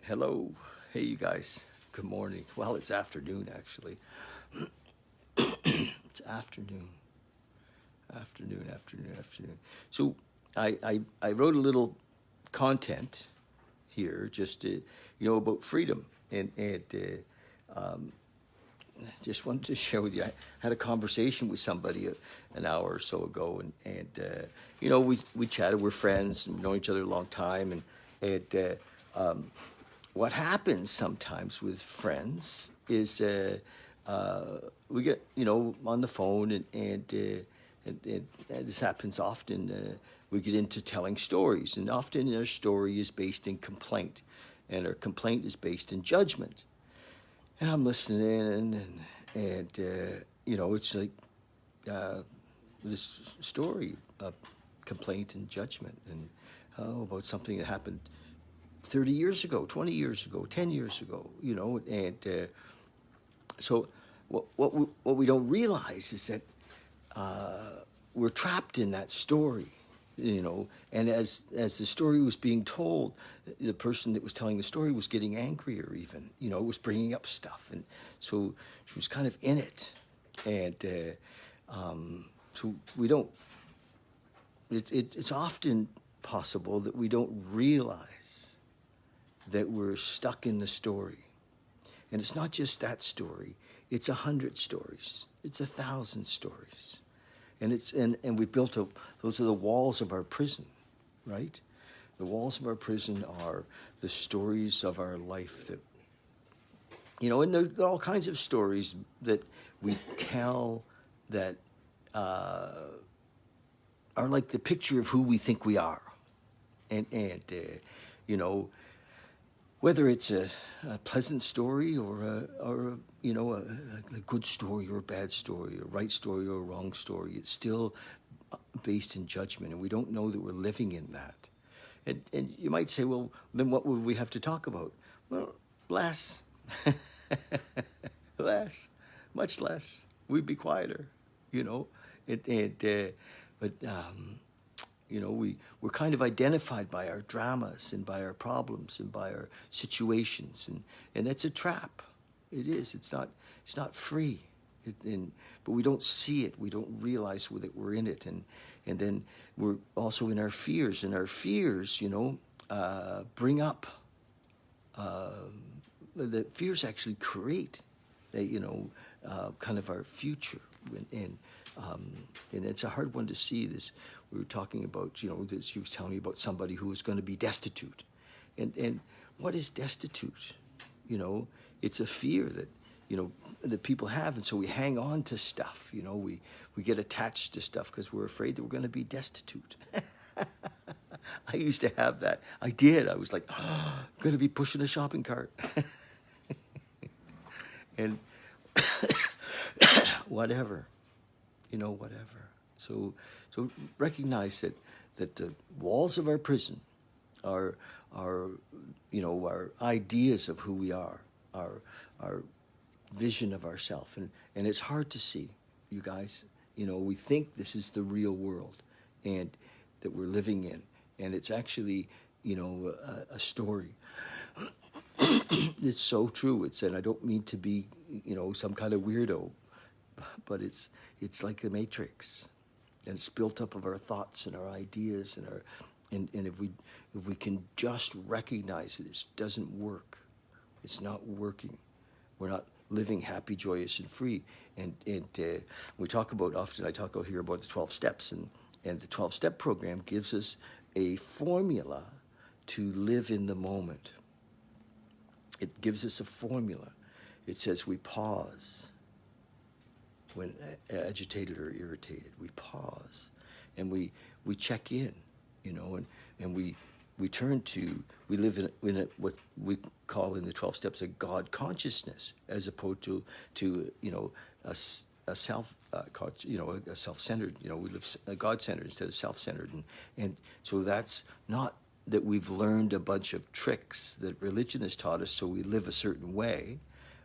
Hello. Hey, you guys. Good morning. Well, it's afternoon, actually. It's afternoon. Afternoon. So I wrote a little content here just to, about freedom. And just wanted to share with you. I had a conversation with somebody an hour or so ago, and we chatted. We're friends and know each other a long time, and what happens sometimes with friends is we get on the phone, and this happens often. We get into telling stories, and often our story is based in complaint, and our complaint is based in judgment. And I'm listening, and it's like this story of complaint and judgment, and about something that happened 30 years ago, 20 years ago, 10 years ago, and so what we don't realize is that we're trapped in that story, and as the story was being told, the person that was telling the story was getting angrier even, was bringing up stuff, and so she was kind of in it, and so we don't, it's often possible that we don't realize that we're stuck in the story. And it's not just that story, it's 100 stories, it's 1,000 stories. And we built those are the walls of our prison, right? The walls of our prison are the stories of our life that, and there are all kinds of stories that we tell that are like the picture of who we think we are. And whether it's a pleasant story or a good story or a bad story, a right story or a wrong story, it's still based in judgment, and we don't know that we're living in that. And you might say, well, then what would we have to talk about? Well, less, less, much less. We'd be quieter, but we're kind of identified by our dramas and by our problems and by our situations, and that's a trap. It is. It's not free. But we don't see it. We don't realize that we're in it, and then we're also in our fears, and our fears, bring up. The fears actually create, kind of our future, and it's a hard one to see. This we were talking about, that she was telling me about somebody who was going to be destitute, and what is destitute? It's a fear that that people have, and so we hang on to stuff. We get attached to stuff because we're afraid that we're going to be destitute. I used to have that. I did. I was like, I'm going to be pushing a shopping cart, and whatever. Whatever. So recognize that the walls of our prison are our ideas of who we are, our vision of ourselves, and it's hard to see, you guys. We think this is the real world, and that we're living in, and it's actually a story. It's so true. And I don't mean to be some kind of weirdo, but it's like the Matrix, and it's built up of our thoughts and our ideas and if we can just recognize that this doesn't work, it's not working, we're not living happy, joyous, and free. And we talk about often. I talk out here about the 12 steps, and the 12-step program gives us a formula to live in the moment. It gives us a formula. It says we pause when agitated or irritated. We pause, and we check in, and we turn to, we live in what we call in the 12 steps a God consciousness, as opposed to a self a self-centered. We live God-centered instead of self-centered, and so that's not that we've learned a bunch of tricks that religion has taught us, so we live a certain way,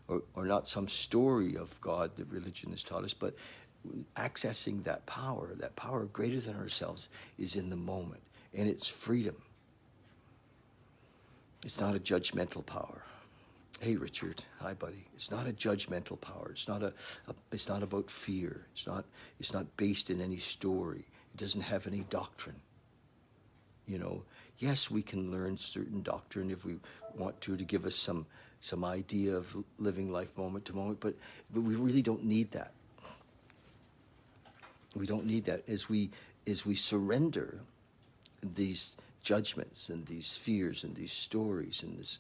or not some story of God that religion has taught us, but accessing that power greater than ourselves, is in the moment, and it's freedom. It's not a judgmental power. Hey, Richard. Hi, buddy. It's not a judgmental power. It's not it's not about fear. It's not based in any story. It doesn't have any doctrine. Yes, we can learn certain doctrine if we want to give us some idea of living life moment to moment, but we really don't need that. We don't need that. As we surrender these judgments and these fears and these stories and this,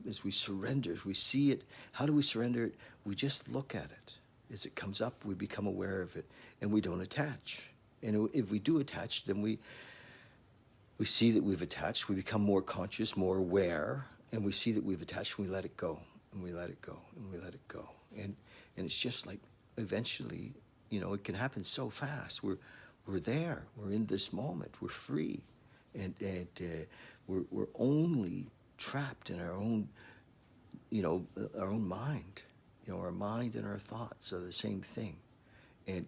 as we surrender, as we see it, how do we surrender it? We just look at it. As it comes up, we become aware of it, and we don't attach. And if we do attach, then we see that we've attached, we become more conscious, more aware, and we see that we've attached, and we let it go, and we let it go, and we let it go. And it's just like, eventually, it can happen so fast. We're there, we're in this moment, we're free, and we're only trapped in our own, our own mind. Our mind and our thoughts are the same thing. And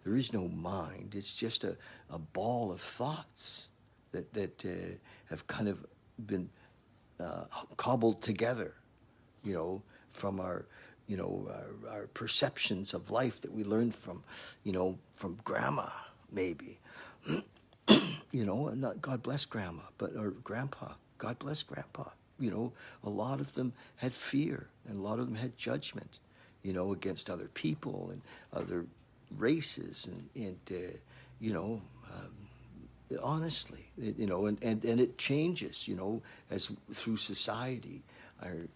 there is no mind, it's just a ball of thoughts that have kind of been cobbled together, from our perceptions of life that we learned from grandma, maybe. Not God bless grandma, or grandpa. God bless grandpa. A lot of them had fear, and a lot of them had judgment, against other people and other races, and honestly, and it changes, as through society. I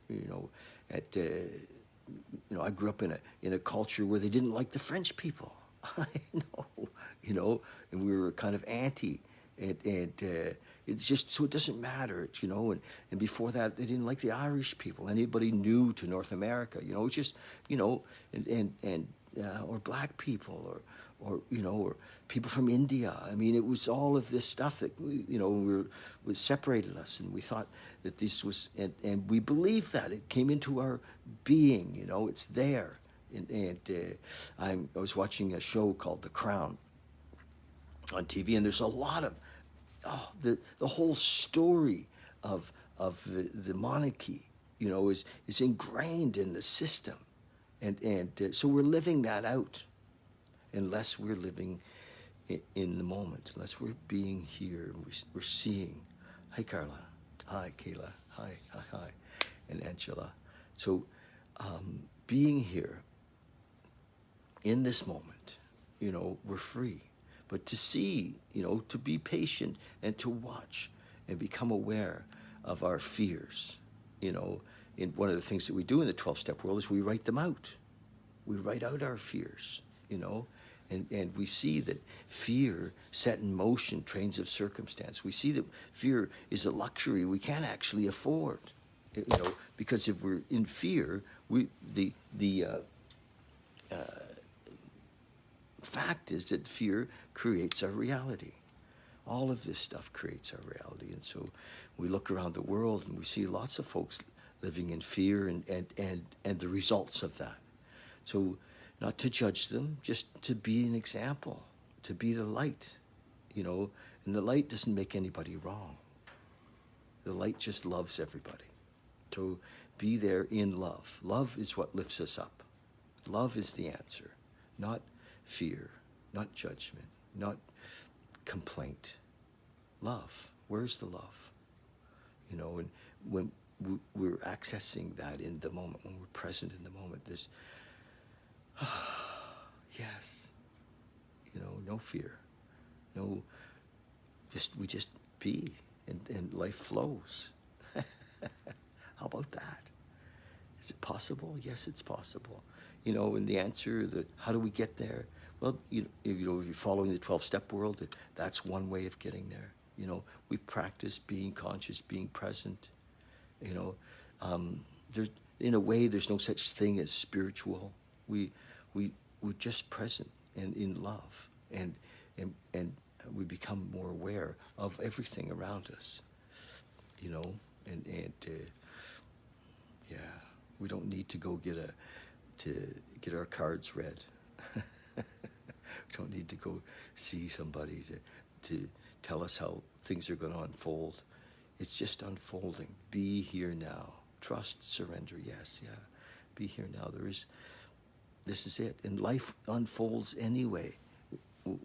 grew up in a culture where they didn't like the French people. I know, and we were kind of anti, and it's just, so it doesn't matter, and before that, they didn't like the Irish people, anybody new to North America, it's just, or black people, or people from India. I mean, it was all of this stuff that, was separated us, and we thought that this was, and we believed that. It came into our being, it's there. And I was watching a show called The Crown on TV, and there's a lot of, the whole story of the monarchy, is ingrained in the system. And so we're living that out, unless we're living in the moment, unless we're being here, we're seeing. Hi, Carla. Hi, Kayla. Hi, and Angela. So being here in this moment, we're free. But to see, to be patient and to watch and become aware of our fears, in one of the things that we do in the 12-step world is we write them out. We write out our fears, and we see that fear set in motion trains of circumstance. We see that fear is a luxury we can't actually afford, because if we're in fear, the fact is that fear creates our reality. All of this stuff creates our reality, and so we look around the world and we see lots of folks living in fear and the results of that. So not to judge them, just to be an example, to be the light, and the light doesn't make anybody wrong. The light just loves everybody. So be there in love. Love is what lifts us up. Love is the answer, not fear, not judgment, not complaint. Love. Where's the love? And when we're accessing that in the moment, when we're present in the moment, this, yes, no fear, we just be, and life flows. How about that? Is it possible? Yes, it's possible. And the answer, how do we get there? Well, if you're following the 12-step world, that's one way of getting there. We practice being conscious, being present. There's, in a way, there's no such thing as spiritual. We're just present and in love, and we become more aware of everything around us. Yeah, we don't need to go get our cards read. We don't need to go see somebody to tell us how things are going to unfold. It's just unfolding. Be here now. Trust, surrender, yes, yeah. Be here now. This is it. And life unfolds anyway.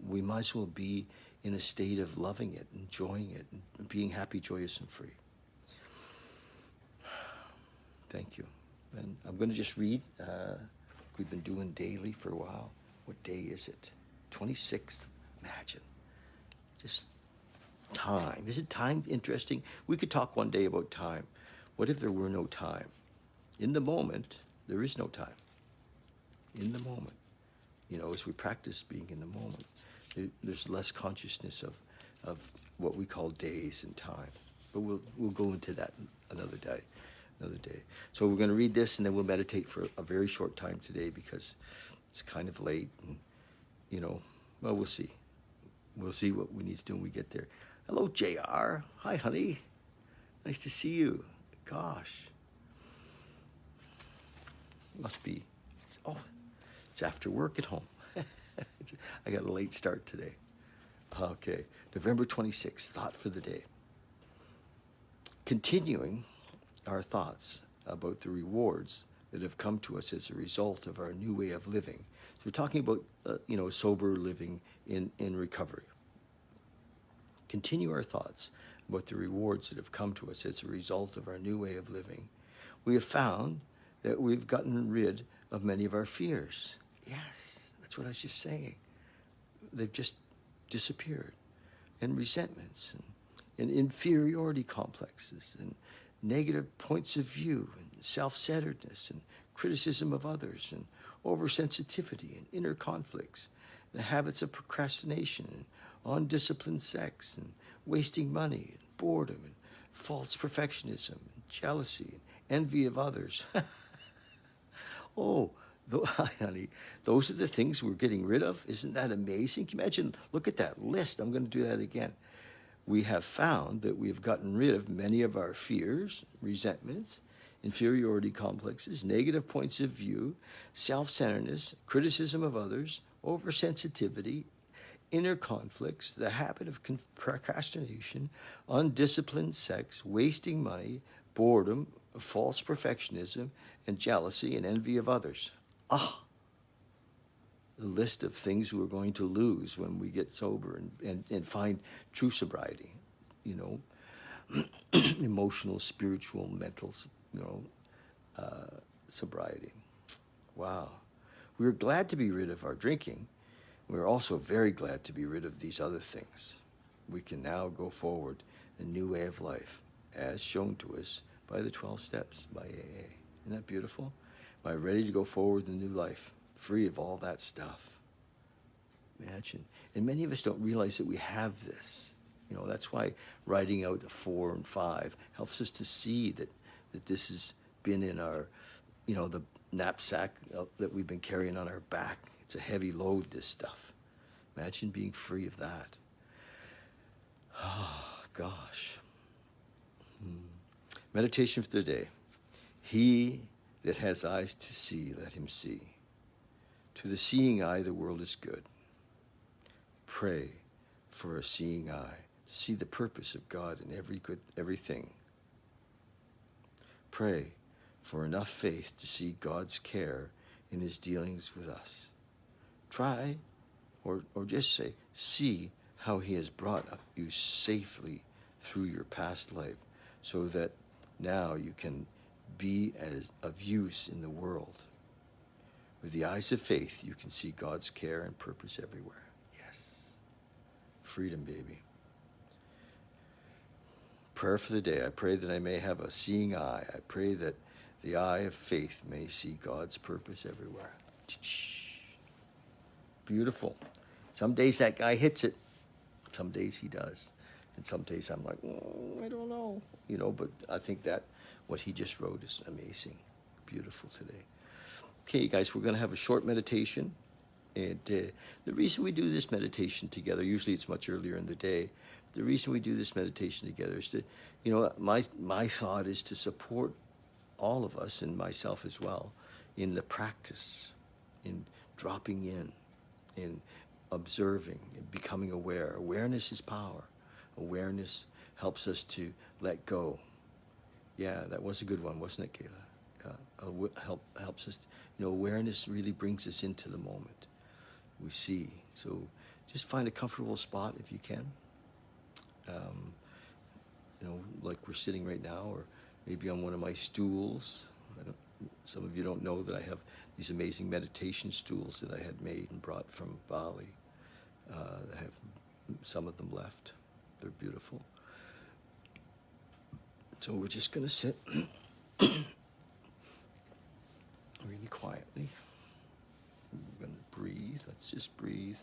We might as well be in a state of loving it, enjoying it, and being happy, joyous, and free. Thank you. And I'm going to just read. We've been doing daily for a while. What day is it? 26th. Imagine. Just time. Isn't time interesting? We could talk one day about time. What if there were no time? In the moment, there is no time. In the moment. As we practice being in the moment, there's less consciousness of what we call days and time. But we'll go into that another day. So we're going to read this, and then we'll meditate for a very short time today because it's kind of late. And, we'll see. We'll see what we need to do when we get there. Hello, JR. Hi, honey. Nice to see you. Gosh. Must be. It's after work at home. I got a late start today. Okay. November 26th, thought for the day. Continuing our thoughts about the rewards that have come to us as a result of our new way of living. So we're talking about, sober living in recovery. Continue our thoughts about the rewards that have come to us as a result of our new way of living. We have found that we've gotten rid of many of our fears. Yes, that's what I was just saying. They've just disappeared. And resentments and inferiority complexes and negative points of view and self-centeredness and criticism of others and oversensitivity and inner conflicts, the habits of procrastination and undisciplined sex and wasting money and boredom and false perfectionism and jealousy and envy of others. Honey, those are the things we're getting rid of. Isn't that amazing? Can you imagine? Look at that list. I'm going to do that again. We have found that we have gotten rid of many of our fears, resentments, inferiority complexes, negative points of view, self-centeredness, criticism of others, oversensitivity, inner conflicts, the habit of procrastination, undisciplined sex, wasting money, boredom, false perfectionism, and jealousy and envy of others. The list of things we're going to lose when we get sober and find true sobriety, emotional, spiritual, mental, sobriety. Wow. We're glad to be rid of our drinking. We're also very glad to be rid of these other things. We can now go forward a new way of life as shown to us by the 12 steps, by AA. Isn't that beautiful? Am I ready to go forward in a new life, free of all that stuff? Imagine. And many of us don't realize that we have this. That's why writing out the 4 and 5 helps us to see that this has been in our, the knapsack that we've been carrying on our back. It's a heavy load, this stuff. Imagine being free of that. Oh, gosh. Meditation for the day. He that has eyes to see, let him see. To the seeing eye, the world is good. Pray for a seeing eye, to see the purpose of God in everything. Pray for enough faith to see God's care in his dealings with us. Try, or just say, see how he has brought you safely through your past life so that now you can be of use in the world. With the eyes of faith, you can see God's care and purpose everywhere. Yes. Freedom, baby. Prayer for the day. I pray that I may have a seeing eye. I pray that the eye of faith may see God's purpose everywhere. Beautiful. Some days that guy hits it. Some days he does. And some days I'm like, I don't know. But I think that what he just wrote is amazing. Beautiful today. Okay, guys, we're going to have a short meditation. And the reason we do this meditation together, usually it's much earlier in the day, the reason we do this meditation together is to, my thought is to support all of us, and myself as well, in the practice, in dropping in observing, in becoming aware. Awareness is power. Awareness helps us to let go. Yeah, that was a good one, wasn't it, Kayla? Helps us. Awareness really brings us into the moment. We see. So just find a comfortable spot if you can. Like we're sitting right now, or maybe on one of my stools. Some of you don't know that I have these amazing meditation stools that I had made and brought from Bali. I have some of them left. They're beautiful. So we're just going to sit really quietly. We're going to breathe. Let's just breathe.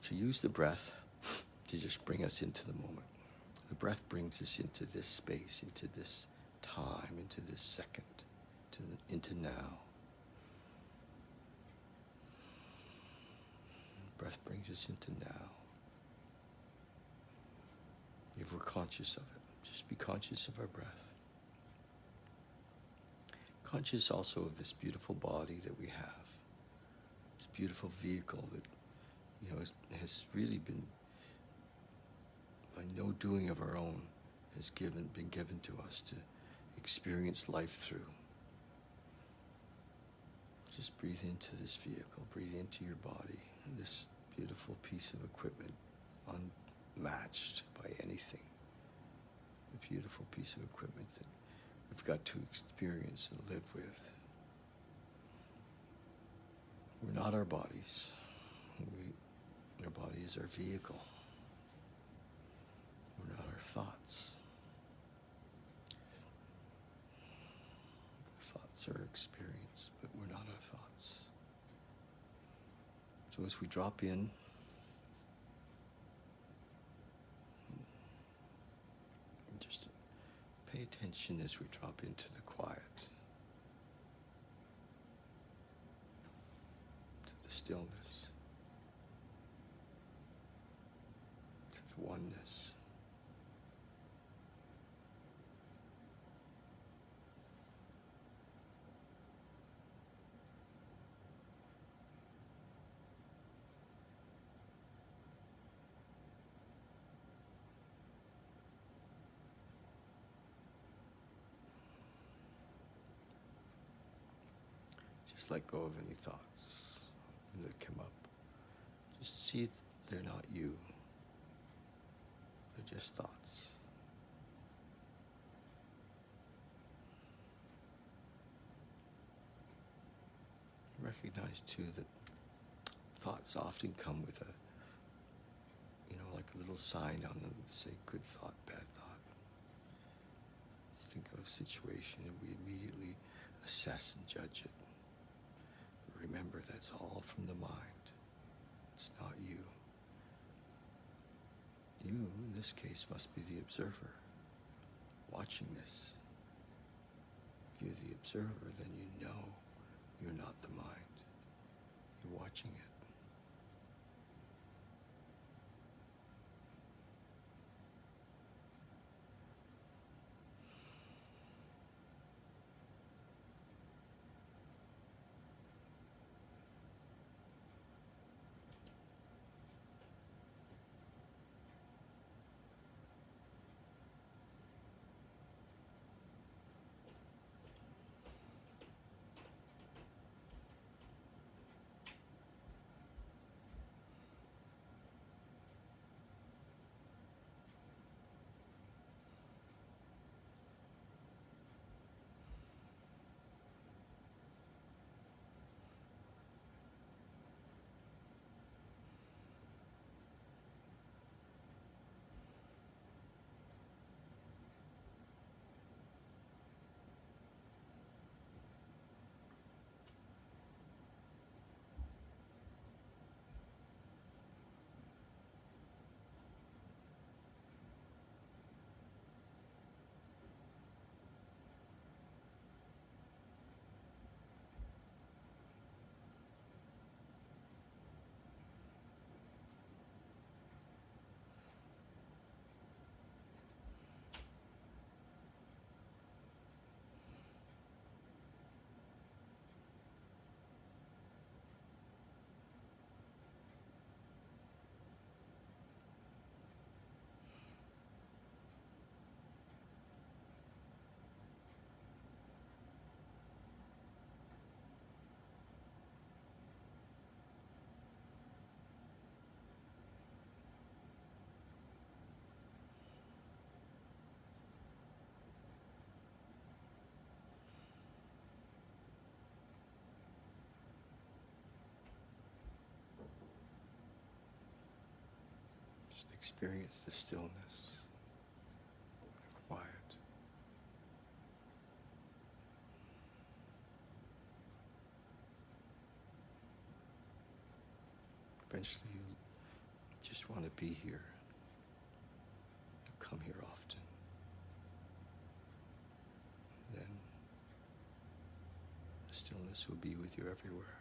So use the breath to just bring us into the moment. The breath brings us into this space, into this time, into this second, into now. Breath brings us into now. If we're conscious of it, just be conscious of our breath. Conscious also of this beautiful body that we have, this beautiful vehicle that has really been, by no doing of our own, been given to us to experience life through. Just breathe into this vehicle, breathe into your body, this beautiful piece of equipment, unmatched by anything. A beautiful piece of equipment that we've got to experience and live with. We're not our bodies. Our body is our vehicle. We're not our thoughts. Thoughts are experience, but we're not our thoughts. So as we drop in, just pay attention as we drop into the quiet, to the stillness, to the oneness. Just let go of any thoughts that come up. Just see that they're not you. They're just thoughts. Recognize too that thoughts often come with like a little sign on them to say good thought, bad thought. Think of a situation and we immediately assess and judge it. But remember, that's all from the mind. It's not you. You, in this case, must be the observer, watching this. If you're the observer, then you know you're not the mind. You're watching it. experience the stillness, the quiet. Eventually you just want to be here. You come here often. Then the stillness will be with you everywhere.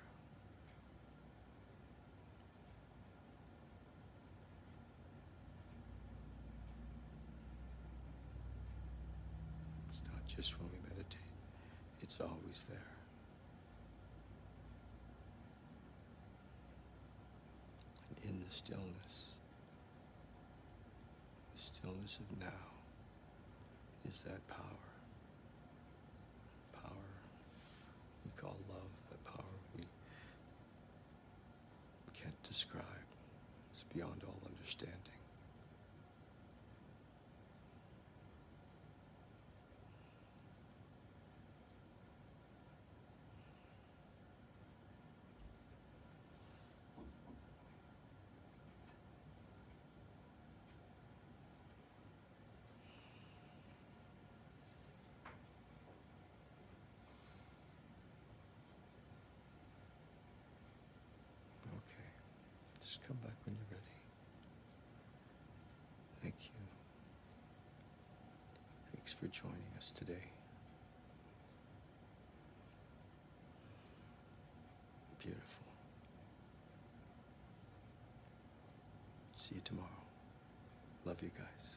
It's not just when we meditate, it's always there. And in the stillness of now, is that power. Power we call love, that power we can't describe. It's beyond all understanding. Okay, just come back when you're ready. Thank you. Thanks for joining us today. Beautiful. See you tomorrow. Love you guys.